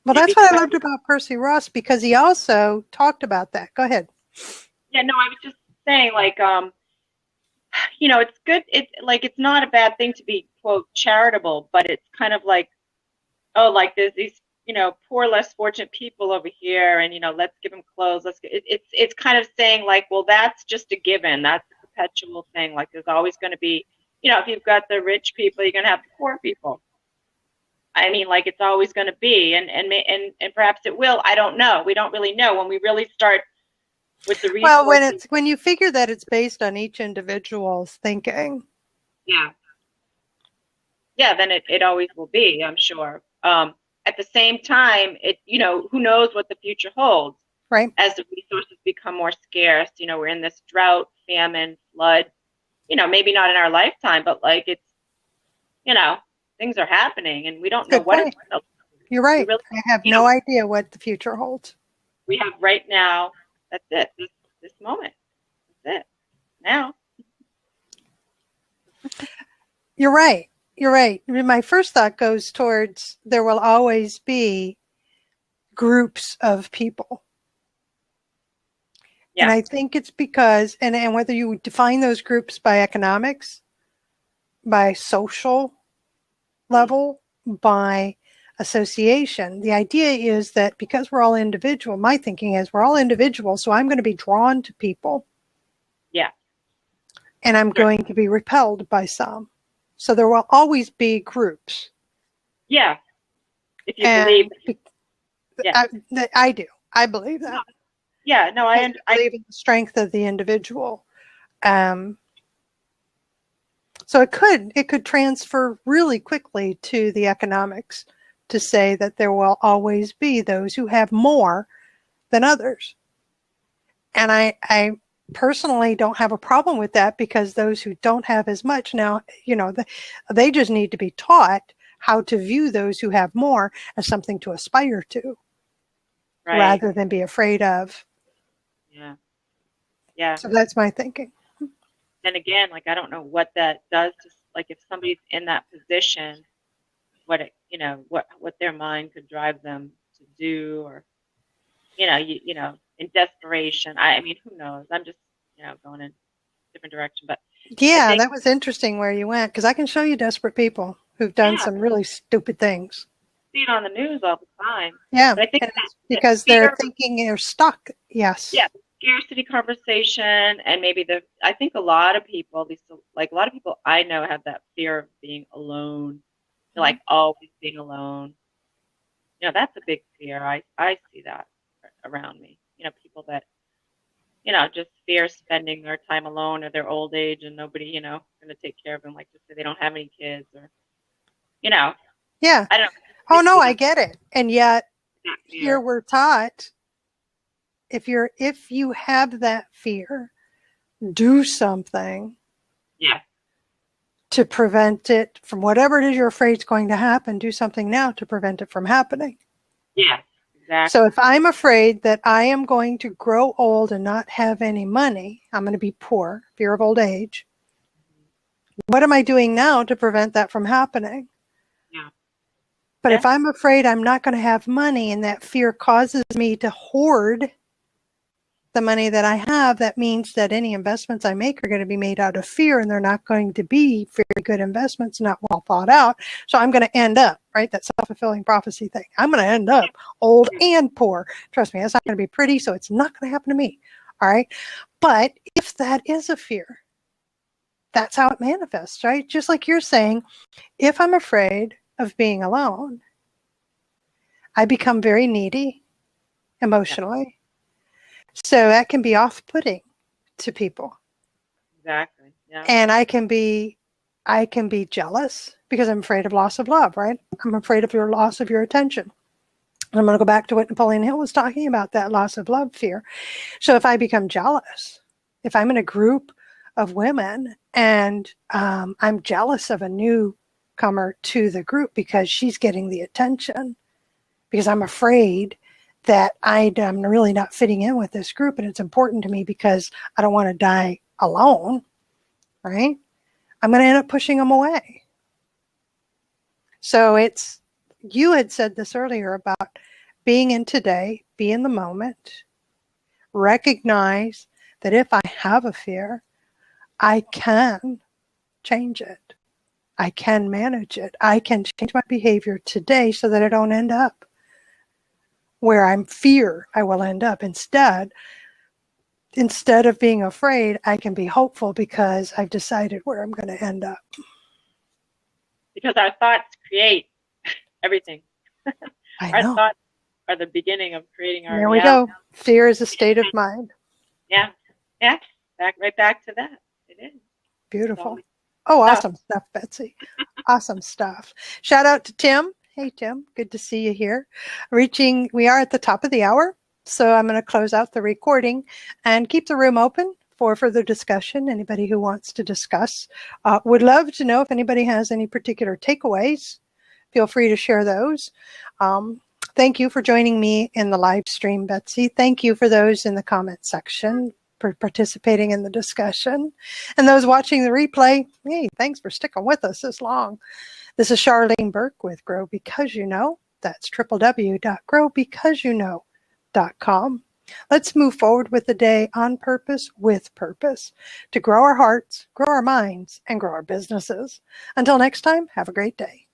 Well, Maybe that's what I loved about Percy Ross, because he also talked about that. Go ahead. Yeah, no, I was just saying, like, it's good. It's like, it's not a bad thing to be, quote, charitable, but it's kind of like, oh, like there's these, poor, less fortunate people over here, and, let's give them clothes. It's kind of saying, like, well, that's just a given. That's a perpetual thing. Like, there's always going to be, if you've got the rich people, you're going to have the poor people. I mean, like, it's always going to be, and perhaps it will. I don't know. We don't really know. When we really start with the resources. Well, when you figure that it's based on each individual's thinking. Yeah, then it always will be, I'm sure. At the same time, who knows what the future holds. Right. As the resources become more scarce, we're in this drought, famine, flood, maybe not in our lifetime, but like it's, things are happening and we don't know what it's going to. You're right. I have no idea what the future holds. We have right now, that's it, this moment. That's it. Now. You're right. You're right. My first thought goes towards there will always be groups of people. Yeah. And I think it's because, and whether you define those groups by economics, by social level, by association, the idea is that because we're all individual, my thinking is we're all individuals, so I'm going to be drawn to people. Yeah. And I'm going to be repelled by some. So there will always be groups. Yeah. If you believe. Yeah. I do. I believe that. Yeah, no, I believe in the strength of the individual. So it could transfer really quickly to the economics to say that there will always be those who have more than others. And I personally don't have a problem with that, because those who don't have as much now, they just need to be taught how to view those who have more as something to aspire to, rather than be afraid of. Yeah. So that's my thinking. And again, like, I don't know what that does to, like, if somebody's in that position, what their mind could drive them to do, or, in desperation. I mean, who knows? I'm just, going in a different direction. But yeah, that was interesting where you went, because I can show you desperate people who've done some really stupid things. See it on the news all the time. Yeah, but I think because they're thinking they're stuck. Yes. Yeah, scarcity conversation, and maybe I think a lot of people, a lot of people I know, have that fear of being alone, like always being alone. That's a big fear. I see that around me. People that, just fear spending their time alone, or their old age, and nobody, going to take care of them. Like, just say they don't have any kids, or, Yeah. I don't know. Oh no, I get it. And yet here we're taught, if you have that fear, do something. Yeah. To prevent it from whatever it is you're afraid is going to happen. Do something now to prevent it from happening. Yeah, exactly. So if I'm afraid that I am going to grow old and not have any money, I'm going to be poor, fear of old age. What am I doing now to prevent that from happening? Yeah. But if I'm afraid I'm not going to have money, and that fear causes me to hoard the money that I have, that means that any investments I make are going to be made out of fear, and they're not going to be very good investments, not well thought out. So I'm going to end up, right? That self-fulfilling prophecy thing. I'm going to end up old and poor. Trust me, that's not going to be pretty, so it's not going to happen to me. All right. But if that is a fear, that's how it manifests, right? Just like you're saying, if I'm afraid of being alone, I become very needy emotionally. So that can be off-putting to people. Exactly. Yeah. And I can be jealous because I'm afraid of loss of love, right? I'm afraid of your loss of your attention. And I'm going to go back to what Napoleon Hill was talking about, that loss of love fear. So if I become jealous, if I'm in a group of women and I'm jealous of a newcomer to the group because she's getting the attention, because I'm afraid that I'm really not fitting in with this group, and it's important to me because I don't want to die alone, right? I'm going to end up pushing them away. So you had said this earlier about being in today, be in the moment, recognize that if I have a fear, I can change it. I can manage it. I can change my behavior today so that I don't end up where I'm fear I will end up. Instead of being afraid, I can be hopeful because I've decided where I'm going to end up. Because our thoughts create everything. I know. Our thoughts are the beginning of creating our There reality. we go. Fear is a state of mind. Yeah. Yeah. Right back to that. It is. Beautiful. Oh, awesome stuff, Betsy. Awesome stuff. Shout out to Tim. Hey, Tim. Good to see you here. We are at the top of the hour, so I'm going to close out the recording and keep the room open for further discussion. Anybody who wants to discuss. Would love to know if anybody has any particular takeaways. Feel free to share those. Thank you for joining me in the live stream, Betsy. Thank you for those in the comment section for participating in the discussion. And those watching the replay, hey, thanks for sticking with us this long. This is Charlene Burke with Grow Because You Know. That's www.growbecauseyouKnow.com. Let's move forward with the day on purpose, with purpose, to grow our hearts, grow our minds, and grow our businesses. Until next time, have a great day.